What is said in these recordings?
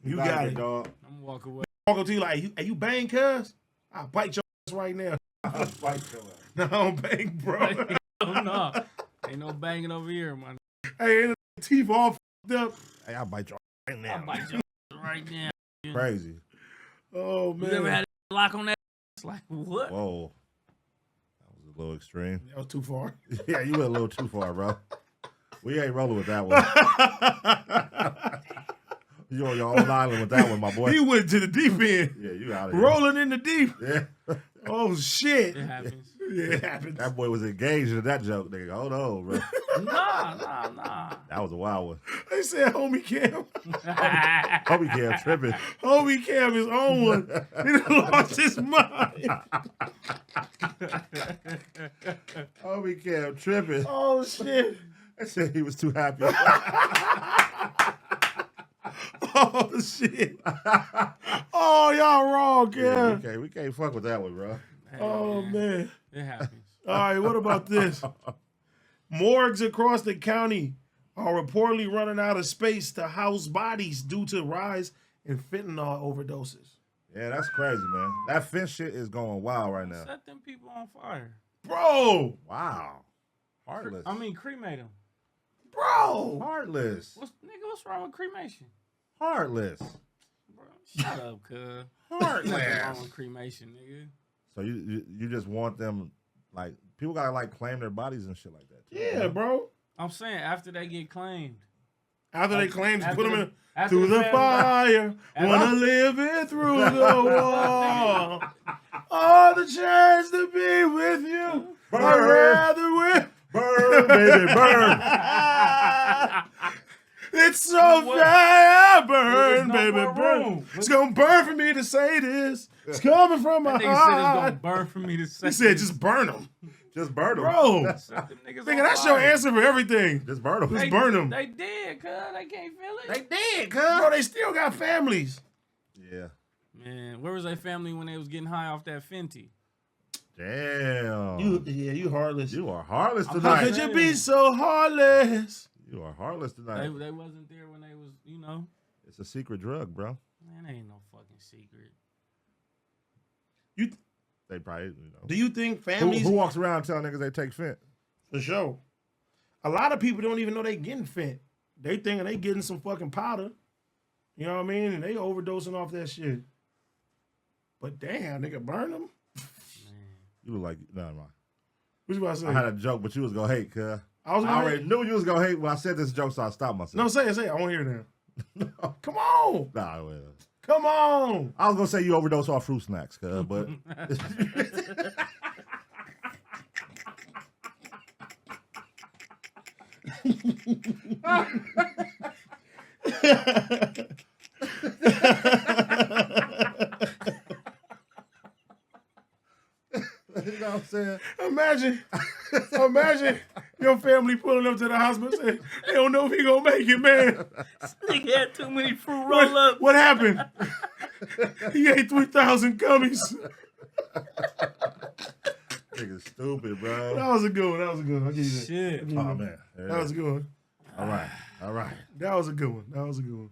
You got it, dog. I'm gonna walk away. Walk up to you like, hey, you bang, cuz? I'll bite your ass right now. I'll fight your ass. No, I don't bang, bro. Oh, no. Ain't no banging over here, man. Hey, ain't the teeth all fucked up. Hey, I'll bite your ass right now. I'll bite your right now. Crazy. Oh, You man. ever had a lock on that? It's like, what? Whoa. That was a little extreme. That was too far. Yeah, you went a little too far, bro. We ain't rolling with that one. You on your own island with that one, my boy. He went to the deep end. Yeah, you out of here. Rolling in the deep. Yeah. Oh, shit. It happens. Yeah, it happens. That boy was engaged in that joke, nigga. Hold on, bro. Nah. That was a wild one. They said homie Cam. Homie Cam tripping. Homie Cam is on one. He done lost his mind. Homie Cam tripping. Oh, shit. They said he was too happy. Oh, shit. Oh, y'all wrong, Cam. Yeah, we can't fuck with that one, bro. Oh, man. It happens. All right, what about this? Morgues across the county are reportedly running out of space to house bodies due to rise in fentanyl overdoses. Yeah, that's crazy, man. That fence shit is going wild right now. Set them people on fire. Bro! Wow. Heartless. I mean, cremate them. Bro! Heartless. What's wrong with cremation? Heartless. Bro, shut up, cuz. Heartless. Nothing wrong with cremation, nigga. So you just want them, like, people gotta, like, claim their bodies and shit like that, too. Yeah, bro. I'm saying after they get claimed. After they claim to put them in after through the family- fire, wanna live it through the wall. Oh, the chance to be with you. Burn. I'd rather with. Burn, baby, burn. It's so fire, burn, no baby, more burn. room. It's gonna burn for me to say this. It's coming from my That nigga said it's gonna heart. burn for me to say. He said, just burn them. Just burn them. Bro, Set them niggas nigga, on that's your fire. answer for everything. Just burn them. Just burn them. They did, cuz. They can't feel it. They did, cuz. Bro, they still got families. Yeah. Man, where was their family when they was getting high off that Fenty? Damn. You heartless. You are heartless I'm How tonight. could you be so heartless? You are heartless They tonight. wasn't there when they was, you know. It's a secret drug, bro. Man, ain't no fucking secret. They probably, you know. Do you think Who families? walks around telling niggas they take fent? For sure. A lot of people don't even know they getting fent. They thinking they getting some fucking powder. You know what I mean? And they overdosing off that shit. But damn, nigga, burn them. You look like, no, no. What you about to say? I had a joke, but you was gonna hate, cuz. I was I gonna already hate. knew you was gonna hate when I said this joke, so I stopped myself. No, say it. I want to hear it now. No. Come on. Nah, wait. Come on. I was gonna say you overdose off fruit snacks, cuz, but you know what I'm saying? Imagine your family pulling up to the hospital saying, they don't know if he gonna make it, man. Nigga had too many fruit roll-ups. What happened? He ate 3,000 gummies. Nigga stupid, bro. That was a good one. I'll give you that. Shit. I'll give you Oh that. man. That was a good one. All right. That was a good one.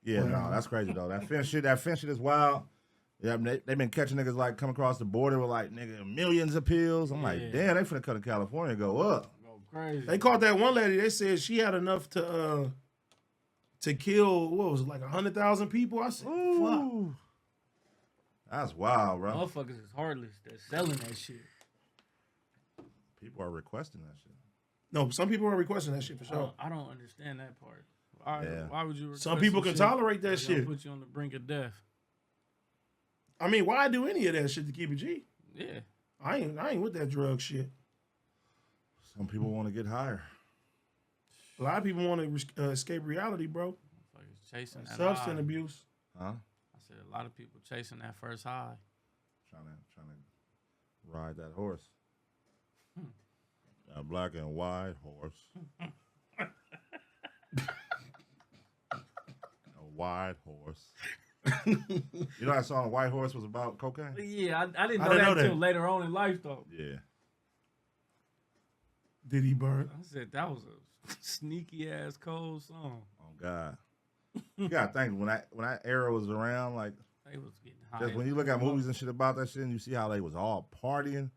Yeah, Wow. no, that's crazy though. That fence shit is wild. Yeah, I mean, they been catching niggas like come across the border with like nigga millions of pills. I'm like, Yeah. damn, they finna come to California and go up. Go crazy. They caught that one lady. They said she had enough to kill, what was it, like 100,000 people? I said, fuck. Ooh. That's wild, bro. Motherfuckers is heartless. They're selling that shit. People are requesting that shit. No, some people are requesting that shit for sure. I don't understand that part. Yeah. Why would you request Some people can shit tolerate that that's gonna shit. put you on the brink of death. I mean, why do any of that shit to keep it G? Yeah. I ain't with that drug shit. Some people want to get higher. A lot of people want to escape reality, bro. Motherfuckers chasing that Substance high. abuse. Huh? I said a lot of people chasing that first high. Trying to ride that horse. A black and white horse. A white horse. You know that song White Horse was about cocaine? Yeah, I didn't I know didn't that know until that. later on in life, though. Yeah. Did he burn? I said that was a sneaky ass cold song. Oh God. You gotta think when that era was around, like They was getting high. just when you look at movies and shit about that shit, and you see how they was all partying,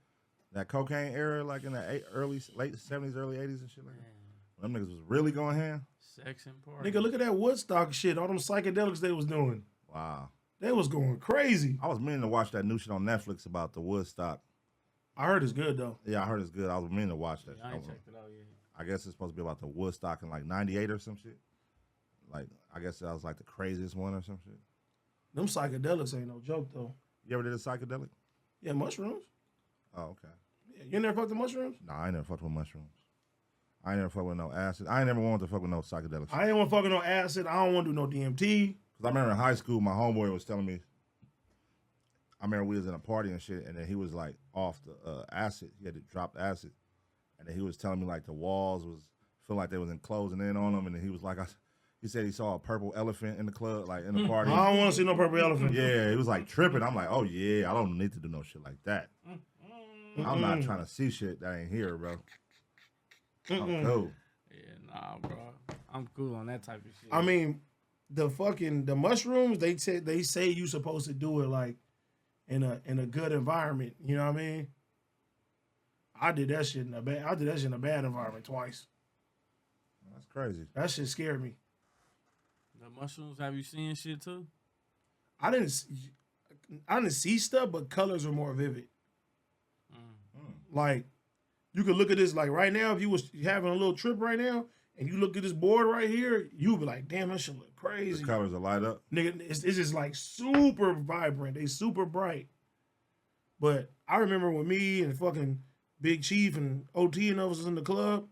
that cocaine era, like in the late 70s, early 80s and shit like that. Them niggas was really going ham. Sex and party. Nigga, look at that Woodstock shit. All them psychedelics they was doing. Wow. They was going crazy. I was meaning to watch that new shit on Netflix about the Woodstock. I heard it's good though. Yeah, I heard it's good. I was meaning to watch that. I ain't checked it out yet. I guess it's supposed to be about the Woodstock in like 98 or some shit. Like, I guess that was like the craziest one or some shit. Them psychedelics ain't no joke though. You ever did a psychedelic? Yeah, mushrooms. Oh, okay. Yeah, you never fucked the mushrooms? Nah, I ain't never fucked with mushrooms. I ain't never fucked with no acid. I ain't never wanted to fuck with no psychedelics. I ain't want to fucking no acid. I don't want to do no DMT. Cause I remember in high school, my homeboy was telling me. I remember we was in a party and shit, and then he was like off the acid. He had to drop the acid, and then he was telling me like the walls was feel like they was enclosing in on him, and then he was like, he said he saw a purple elephant in the club, like in the party. I don't want to see no purple elephant. Yeah, he was like tripping. I'm like, oh yeah, I don't need to do no shit like that. I'm not trying to see shit that ain't here, bro. I'm cool. Yeah, nah, bro. I'm cool on that type of shit. I mean, the mushrooms, they say you supposed to do it like in a good environment. You know what I mean? I did that shit in a bad environment twice. That's crazy. That shit scared me. The mushrooms, have you seen shit too? I didn't see stuff, but colors were more vivid. Like, you could look at this, like right now, if you was having a little trip right now, and you look at this board right here, you'd be like, damn, that shit look crazy. The colors will light up. Nigga, it's just like super vibrant. They super bright. But I remember when me and fucking Big Chief and OT and us was in the club,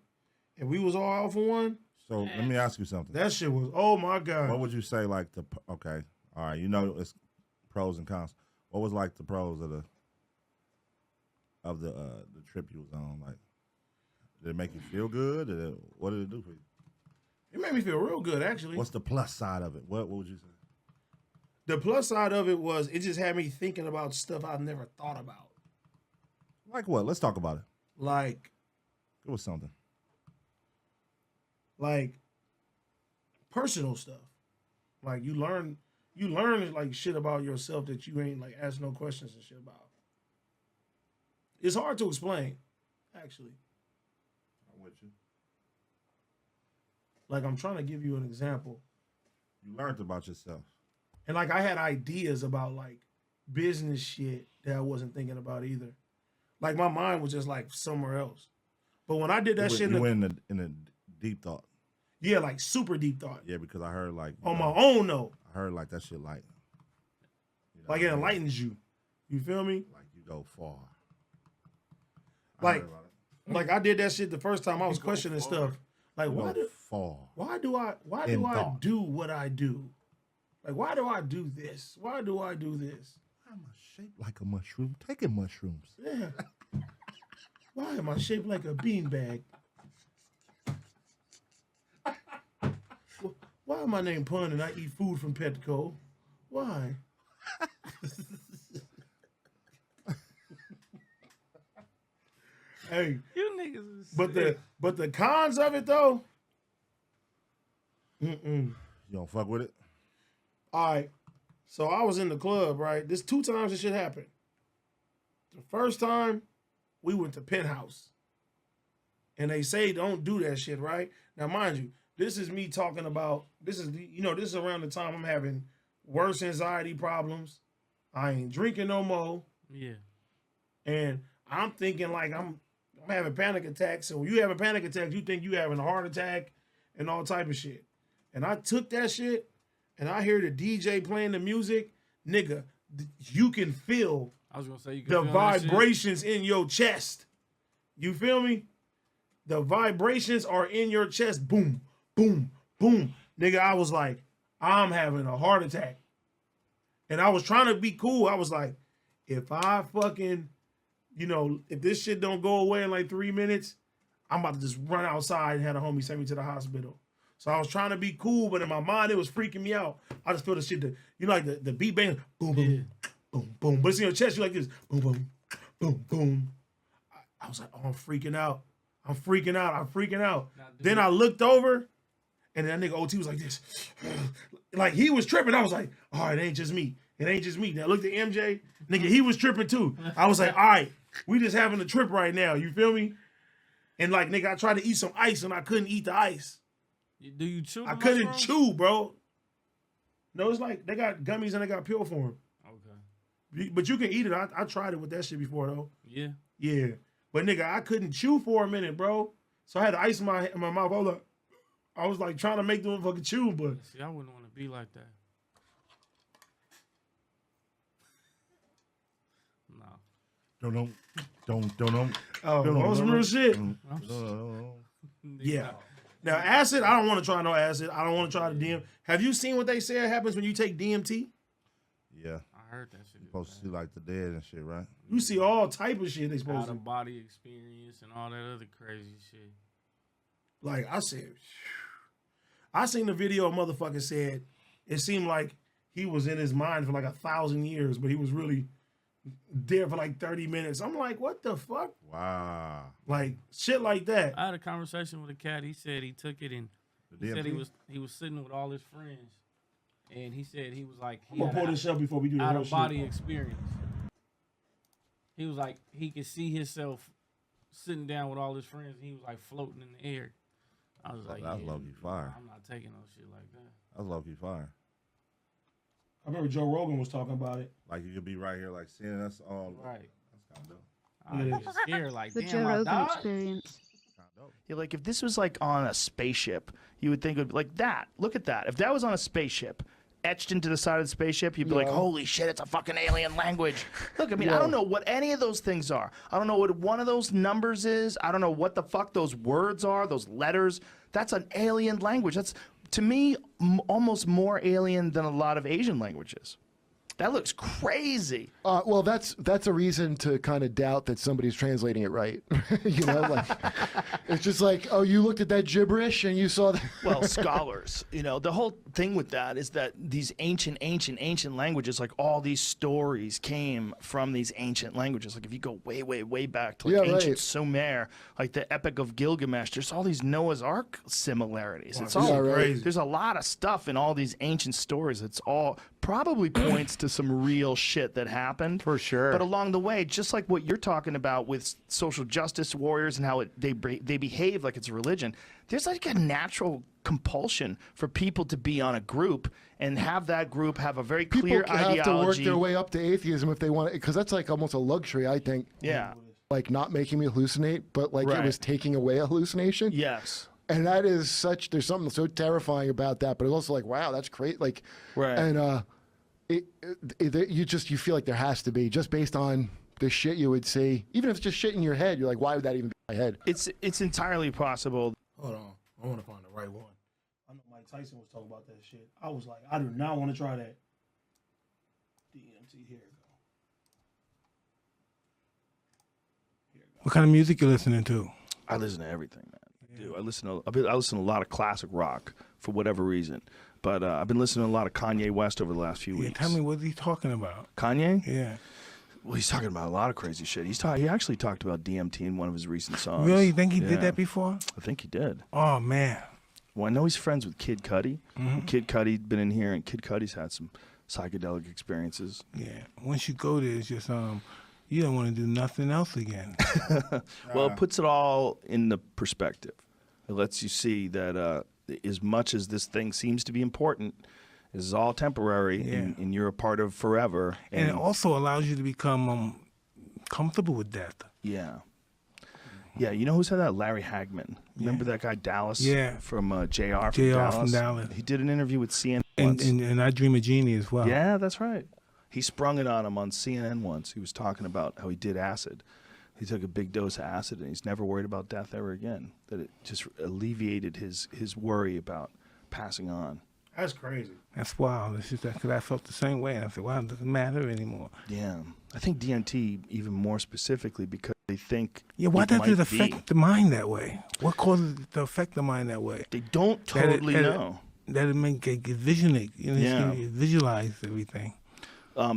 and we was all out for one. So let me ask you something. That shit was, oh my God. What would you say, like, okay, all right, you know it's pros and cons. What was, like, the pros of the trip you was on? Like, did it make you feel good? What did it do for you? It made me feel real good, actually. What's the plus side of it? What would you say? The plus side of it was it just had me thinking about stuff I've never thought about. Like what? Let's talk about it. Like, It was something. like personal stuff. Like you learn like shit about yourself that you ain't like ask no questions and shit about. It's hard to explain, actually. I'm with you. Like I'm trying to give you an example. You learned about yourself. And like I had ideas about like business shit that I wasn't thinking about either. Like my mind was just like somewhere else. But when I did that shit You went in a deep thought. yeah, like super deep thought. Yeah, because I heard like On my own though. I heard like that shit like Like it enlightens you. You feel me? Like you go far. Like I did that shit the first time I was questioning stuff. Like why do I do what I do? Like why do I do this? Why do I do this? Why am I shaped like a mushroom? Taking mushrooms. Yeah. Why am I shaped like a beanbag? Why am I named Pun and I eat food from Petco? Why? Hey, You niggas is but the cons of it though. You don't fuck with it? All right. So I was in the club, right? This 2 times this shit happened. The first time, we went to Penthouse. And they say don't do that shit, right? Now, mind you, this is me talking about, this is around the time I'm having worse anxiety problems. I ain't drinking no more. Yeah. And I'm thinking like I'm having panic attacks. So when you have a panic attack, you think you having a heart attack and all type of shit. And I took that shit and I hear the DJ playing the music. Nigga, you can feel I was gonna say you can the feel that shit. vibrations in your chest. You feel me? The vibrations are in your chest. Boom, boom, boom. Nigga, I was like, I'm having a heart attack. And I was trying to be cool. I was like, if I fucking, if this shit don't go away in like 3 minutes, I'm about to just run outside and have a homie send me to the hospital. So I was trying to be cool, but in my mind, it was freaking me out. I just feel the shit, like the beat bang, boom, boom, boom, boom. But it's in your chest, you like this, boom, boom, boom, boom. I was like, oh, I'm freaking out. I'm freaking out. Then I looked over, And then that nigga OT was like this. Like, he was tripping. I was like, all right, it ain't just me. It ain't just me. Now, look at MJ. Nigga, he was tripping too. I was like, all right, we just having a trip right now. You feel me? And like, nigga, I tried to eat some ice and I couldn't eat the ice. Do you chew? I couldn't chew, bro. No, it's like they got gummies and they got pill form. Okay. But you can eat it. I tried it with that shit before, though. Yeah. Yeah. But, nigga, I couldn't chew for a minute, bro. So I had ice in my mouth. I was like trying to make them fucking chew, but. See, I wouldn't want to be like that. No. Don't. Oh, that was some real shit. Yeah. Now, acid, I don't want to try no acid. I don't want to try the DMT. Have you seen what they say happens when you take DMT? Yeah. I heard that shit. You're supposed to see like the dead and shit, right? You see all type of shit they supposed to. Out of body experience and all that other crazy shit. Like I said, I seen the video. A motherfucker said it seemed like he was in his mind for like 1,000 years, but he was really there for like 30 minutes. I'm like, what the fuck? Wow. Like shit like that. I had a conversation with a cat. He said he took it and he said he was sitting with all his friends, and he said he was like I'm gonna pull this up before we do the out whole of body shit. experience. He was like he could see himself sitting down with all his friends, and he was like floating in the air. I was like, that's low-key fire. I'm not taking no shit like that. That's low-key fire. I remember Joe Rogan was talking about it. Like you could be right here, like seeing us all. Right. That's kind of dope. I was scared, like, The damn, Joe I Rogan died? experience. Yeah, like if this was like on a spaceship, you would think of like that. Look at that. If that was on a spaceship, etched into the side of the spaceship, you'd be like, holy shit, it's a fucking alien language. Look, I mean, I don't know what any of those things are. I don't know what one of those numbers is. I don't know what the fuck those words are, those letters. That's an alien language. That's, to me, almost more alien than a lot of Asian languages. That looks crazy. Well, that's a reason to kind of doubt that somebody's translating it right. You know, like it's just like, oh, you looked at that gibberish and you saw that. Well, scholars, you know, the whole thing with that is that these ancient languages, like all these stories came from these ancient languages. Like if you go way, way, way back to like ancient Sumer, like the Epic of Gilgamesh, there's all these Noah's Ark similarities. It's all crazy. There's a lot of stuff in all these ancient stories. It's all probably points to some real shit that happened. For sure. But along the way, just like what you're talking about with social justice warriors and how they behave like it's a religion, there's like a natural compulsion for people to be on a group and have that group have a very clear People ideology. have to work their way up to atheism if they want it, because that's like almost a luxury, I think. Yeah. Like not making me hallucinate, but like it was taking away a hallucination. Yes. And that is such, there's something so terrifying about that, but it's also like, wow, that's great. Like, and you feel like there has to be, just based on the shit you would see, even if it's just shit in your head, you're like, why would that even be in my head? It's entirely possible. Hold on, I want to find the right one. I know Mike Tyson was talking about that shit. I was like, I do not want to try that. DMT, here it go. What kind of music you listening to? I listen to everything, man. I do. I listen to a lot of classic rock for whatever reason. But I've been listening to a lot of Kanye West over the last few weeks. Tell me what he's talking about. Kanye? Yeah. Well, he's talking about a lot of crazy shit. He actually talked about DMT in one of his recent songs. Really? You think he did that before? I think he did. Oh, man. Well, I know he's friends with Kid Cudi. Kid Cudi's been in here, and Kid Cudi's had some psychedelic experiences. Yeah. Once you go there, it's just you don't want to do nothing else again. Well, it puts it all in the perspective. It lets you see that as much as this thing seems to be important, this is all temporary, and you're a part of forever. And it also allows you to become comfortable with death. Yeah. Yeah, you know who said that? Larry Hagman. Remember that guy Dallas? Yeah. From JR from Dallas. He did an interview with CNN once. And I Dream of Jeannie as well. Yeah, that's right. He sprung it on him on CNN once. He was talking about how he did acid. He took a big dose of acid, and he's never worried about death ever again. That it just alleviated his worry about passing on. That's crazy. That's wild. It's just that because I felt the same way. I said, wow, it doesn't matter anymore. Yeah. I think DMT even more specifically because they think why does it affect the mind that way? What causes it to affect the mind that way? They don't totally know. That it make it visualize everything.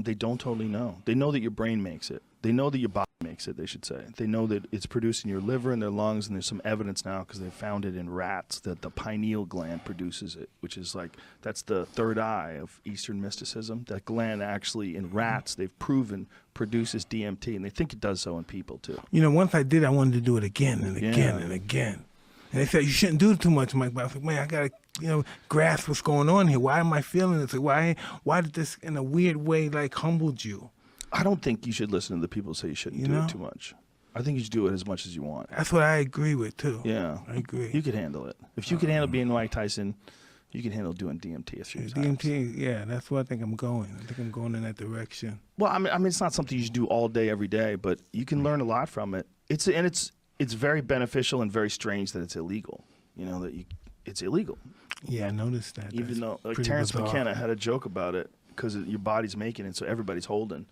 They don't totally know. They know that your brain makes it. They know that your body makes it, they should say. They know that it's produced in your liver and their lungs, and there's some evidence now because they found it in rats that the pineal gland produces it, which is like, that's the third eye of Eastern mysticism. That gland actually, in rats, they've proven produces DMT, and they think it does so in people too. You know, once I did, I wanted to do it again and again and again. And they said, you shouldn't do it too much, Mike. But I was like, man, I got to, grasp what's going on here. Why am I feeling this? Like, why did this, in a weird way, like, humbled you? I don't think you should listen to the people who say you shouldn't do it too much. I think you should do it as much as you want. That's what I agree with, too. Yeah. I agree. You could handle it. If you can handle being Mike Tyson, you can handle doing DMT a few times. DMT, yeah, that's where I think I'm going. I think I'm going in that direction. Well, I mean, it's not something you should do all day, every day, but you can learn a lot from it. It's very beneficial and very strange that it's illegal. It's illegal. Yeah, I noticed that. Even That's though, like pretty Terrence bizarre. McKenna had a joke about it because your body's making it, so everybody's holding.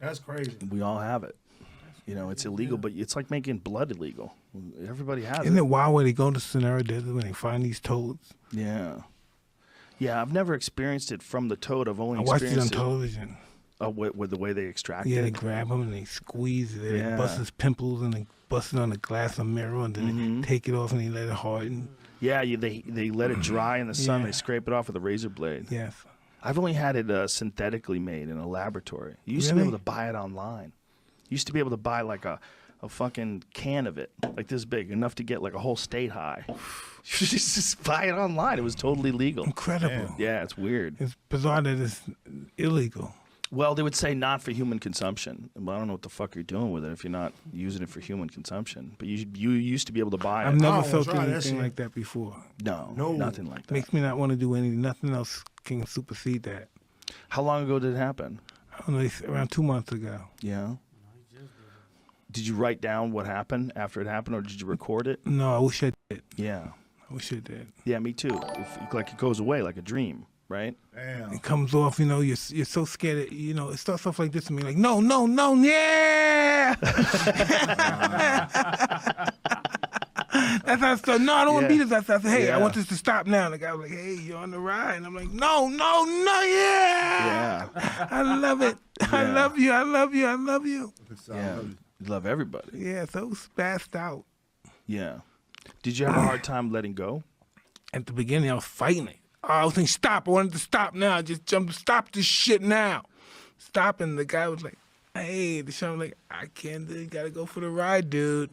That's crazy. We all have it. It's illegal, but it's like making blood illegal. Everybody has Isn't it. it wild when they go to Sonora Desert when they find these toads? Yeah. Yeah, I've never experienced it from the toad. I've only I watched it on experienced television. With the way they extract Yeah, it. they grab him and they squeeze it. They Yeah. bust his pimples and they bust it on the glass of mirror and then they take it off and they let it harden. Yeah, they let it dry in the sun. Yeah. They scrape it off with a razor blade. Yes. I've only had it synthetically made in a laboratory. You used to be Really? able to buy it online. You used to be able to buy like a fucking can of it, like this big, enough to get like a whole state high. You just buy it online. It was totally legal. Incredible. Yeah, it's weird. It's bizarre that it's illegal. Well, they would say not for human consumption. Well, I don't know what the fuck you're doing with it if you're not using it for human consumption. But you used to be able to buy it. I've never wanna felt try that anything shit. like that before. No, No. nothing like that. Makes me not want to do anything. Nothing else can supersede that. How long ago did it happen? I don't know, it's around 2 months ago. Yeah. Did you write down what happened after it happened, or did you record it? No, I wish I did. Yeah. I wish I did. Yeah, me too. Like it goes away like a dream, right? Damn. It comes off, you're so scared. It starts off like this to me, like, no, yeah. That's how I start. No, I don't want to Yeah. be this. I said, hey, I Yeah. want this to stop now. And the guy was like, hey, you're on the ride. And I'm like, no, yeah. I love it. I Yeah. love you. I love you. I love you. Yeah. You love everybody. Yeah, so spazzed out. Yeah. Did you have a hard time letting go? At the beginning, I was fighting it. I was saying, stop. I wanted to stop now. Just jump. Stop this shit now. Stop. And the guy was like, hey, the show was like, I can't do it. You got to go for the ride, dude.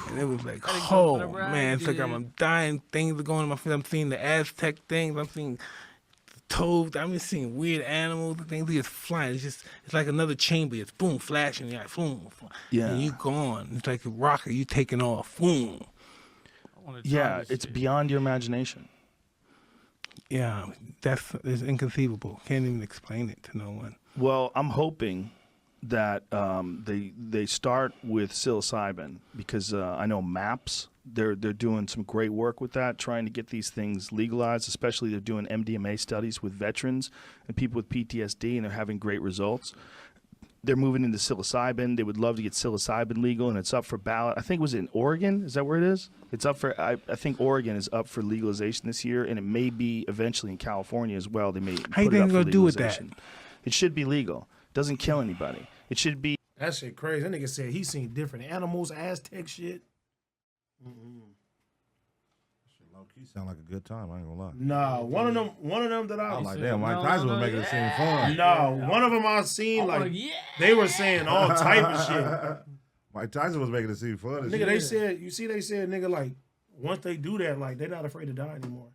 And it was like, Gotta go for the oh, ride, man. It's like dude. I'm dying. Things are going on my face. I'm seeing the Aztec things. I'm seeing toads. I'm just seeing weird animals. Things are just flying. It's like another chamber. It's boom, flashing. You're like, boom. Yeah. And you gone. It's like a rocket. You taking off. Boom. I wanna try Yeah, this it's shit. beyond your imagination. Yeah, it's inconceivable. Can't even explain it to no one. Well, I'm hoping that they start with psilocybin because I know MAPS. They're doing some great work with that, trying to get these things legalized. Especially they're doing MDMA studies with veterans and people with PTSD, and they're having great results. They're moving into psilocybin. They would love to get psilocybin legal, and it's up for ballot. I think it was in Oregon. Is that where it is? It's up for. I think Oregon is up for legalization this year, and it may be eventually in California as well. They may. How you put it think up they're for gonna do with that? legalization. It should be legal. Doesn't kill anybody. It should be. That shit crazy. That nigga said he seen different animals, Aztec shit. Shit, low key sound like a good time. I ain't gonna lie. Nah, one of them that I I'm was like, said, damn, Mike no, Tyson no, was making it seem yeah. fun. No, one of them I seen I wanna- like yeah. they were saying all type of shit. Mike Tyson was making it seem fun. and Nigga, shit. they said, nigga, like once they do that, like they're not afraid to die anymore.